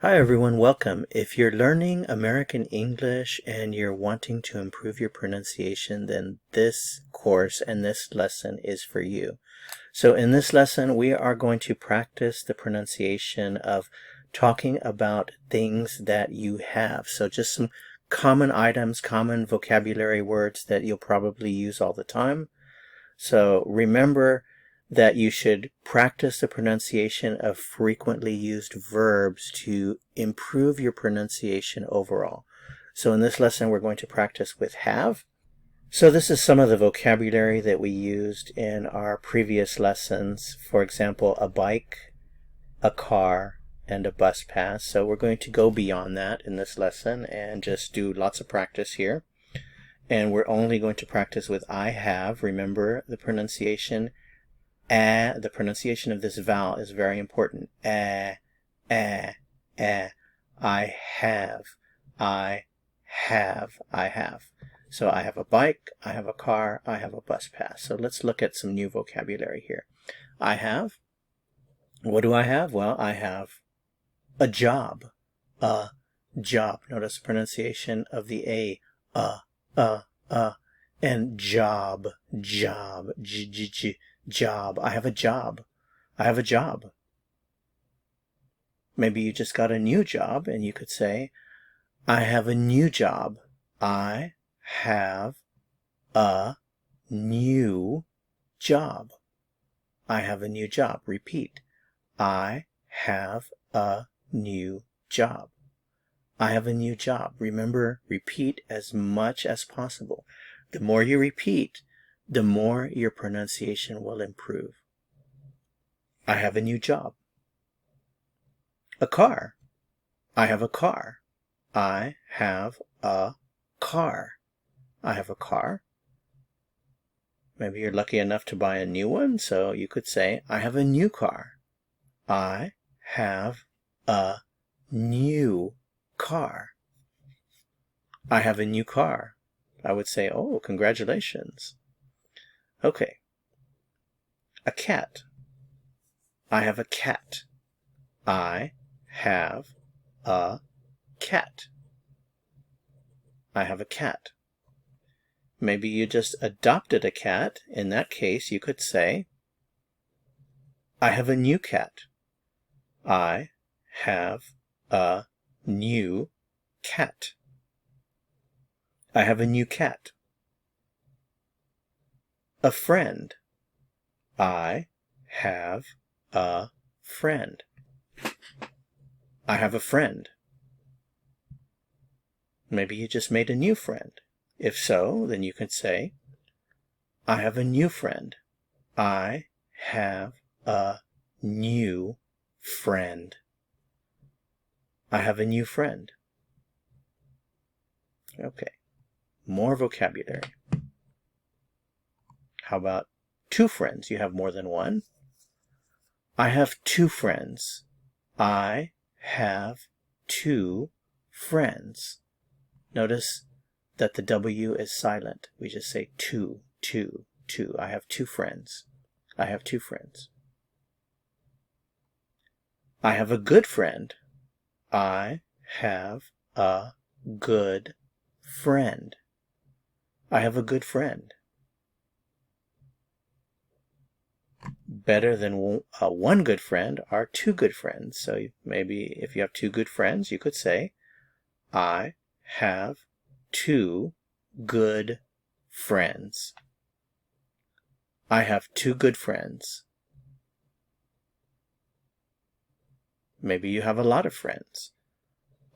Hi everyone, welcome. If you're learning American English and you're wanting to improve your pronunciation, then this course and this lesson is for you. So in this lesson, we are going to practice the pronunciation of talking about things that you have. So just some common items, common vocabulary words that you'll probably use all the time. So remember that you should practice the pronunciation of frequently used verbs to improve your pronunciation overall. So in this lesson, we're going to practice with have. So this is some of the vocabulary that we used in our previous lessons. For example, a bike, a car, and a bus pass. So we're going to go beyond that in this lesson and just do lots of practice here. And we're only going to practice with I have. Remember the pronunciation. The pronunciation of this vowel is very important. I have. So I have a bike, I have a car, I have a bus pass. So let's look at some new vocabulary here. I have. What do I have? Well, I have a job. A job. Notice the pronunciation of the A. And job. Job. Job. I have a job. I have a job. Maybe you just got a new job and you could say, I have a new job. I have a new job. I have a new job. Repeat. I have a new job. I have a new job. Remember, repeat as much as possible. The more you repeat, the more your pronunciation will improve. I have a new job. A car. I have a car. I have a car. I have a car. Maybe you're lucky enough to buy a new one, so you could say, I have a new car. I have a new car. I have a new car. I would say, oh, congratulations. Okay. A cat. I have a cat. I have a cat. I have a cat. Maybe you just adopted a cat. In that case, you could say, I have a new cat. I have a new cat. I have a new cat. A friend. I have a friend. I have a friend. Maybe you just made a new friend. If so, then you can say, I have a new friend. I have a new friend. I have a new friend. Okay. More vocabulary. How about two friends? You have more than one. I have two friends. I have two friends. Notice that the W is silent. We just say two. I have two friends. I have two friends. I have a good friend. I have a good friend. I have a good friend. Better than one good friend are two good friends. So maybe if you have two good friends, you could say, I have two good friends. I have two good friends. Maybe you have a lot of friends.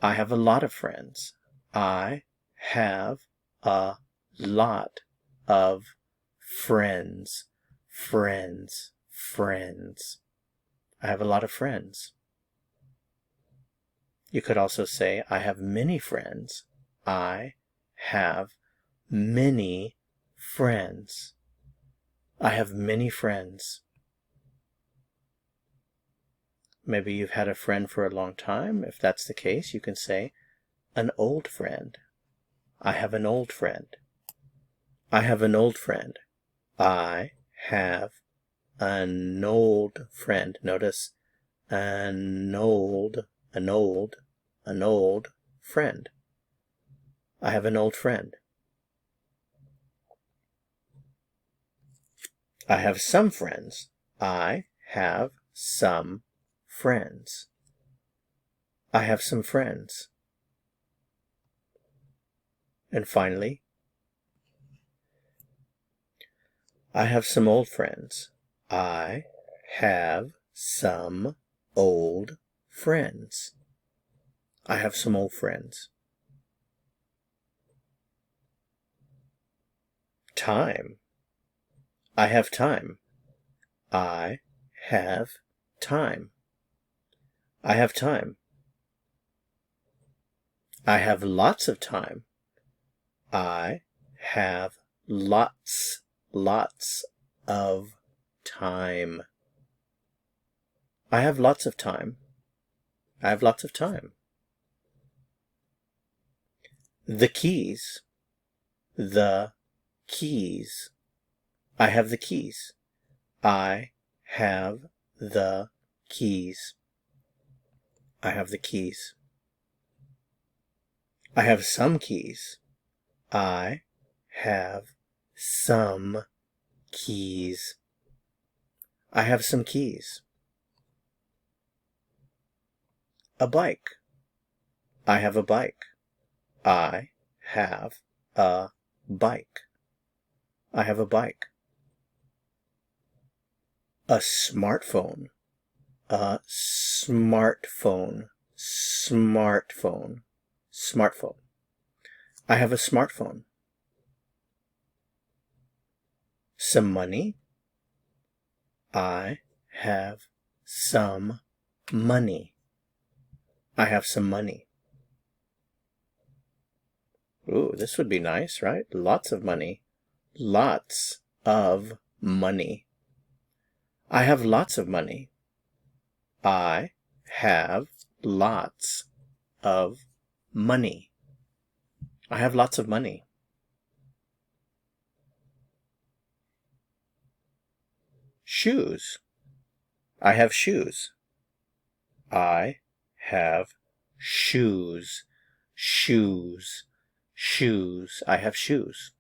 I have a lot of friends. I have a lot of friends. Friends. I have a lot of friends. You could also say, I have many friends. I have many friends. I have many friends. Maybe you've had a friend for a long time. If that's the case, you can say, an old friend. I have an old friend. I have an old friend. I have an old friend. Notice an old an old friend. I have an old friend. I have some friends. I have some friends. I have some friends. And finally, I have some old friends. I have some old friends. I have some old friends. Time. I have time. I have time. I have time. I have lots of time. I have lots of time. I have lots of time. I have lots of time. The keys. The keys. I have the keys. I have the keys. I have the keys. I have some keys. I have some keys. I have some keys. A bike. I have a bike. I have a bike. I have a bike. A smartphone. A smartphone. Smartphone. Smartphone. I have a smartphone. Some money. I have some money. I have some money. Ooh, this would be nice, right? Lots of money. Lots of money. I have lots of money. I have lots of money. I have lots of money. Shoes. I have shoes. I have shoes. Shoes. Shoes. I have shoes.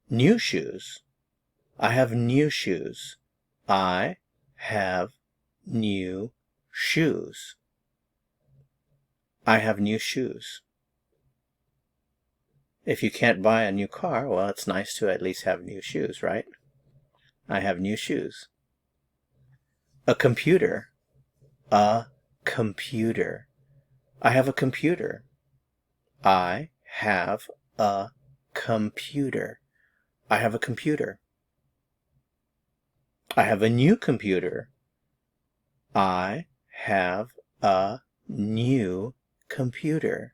New shoes. I have new shoes. I have new shoes. I have new shoes. If you can't buy a new car, well, it's nice to at least have new shoes, right? I have new shoes. A computer. A computer. I have a computer. I have a computer. I have a computer. I have a new computer. I have a new computer.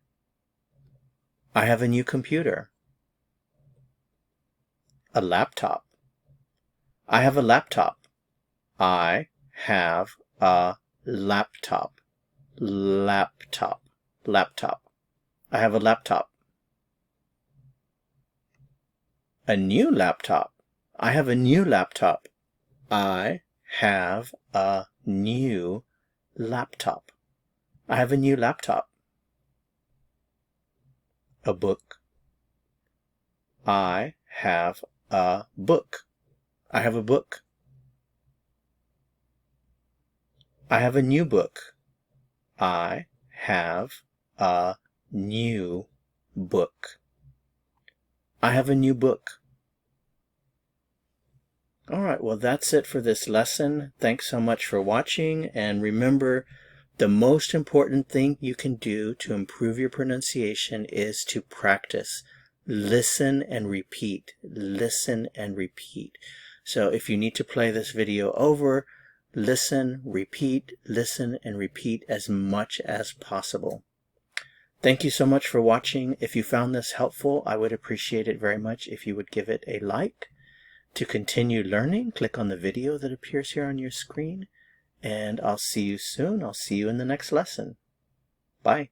I have a new computer. A laptop. I have a laptop. I have a laptop. Laptop. Laptop. I have a laptop. A new laptop. I have a new laptop. I have a new laptop. I have a new laptop. A book. I have a book. I have a book. I have a new book. I have a new book. I have a new book. All right, well, that's it for this lesson. Thanks so much for watching. And remember, the most important thing you can do to improve your pronunciation is to practice. Listen and repeat. Listen and repeat. So if you need to play this video over, listen, repeat, listen, and repeat as much as possible. Thank you so much for watching. If you found this helpful, I would appreciate it very much if you would give it a like. To continue learning, click on the video that appears here on your screen, and I'll see you soon. I'll see you in the next lesson. Bye.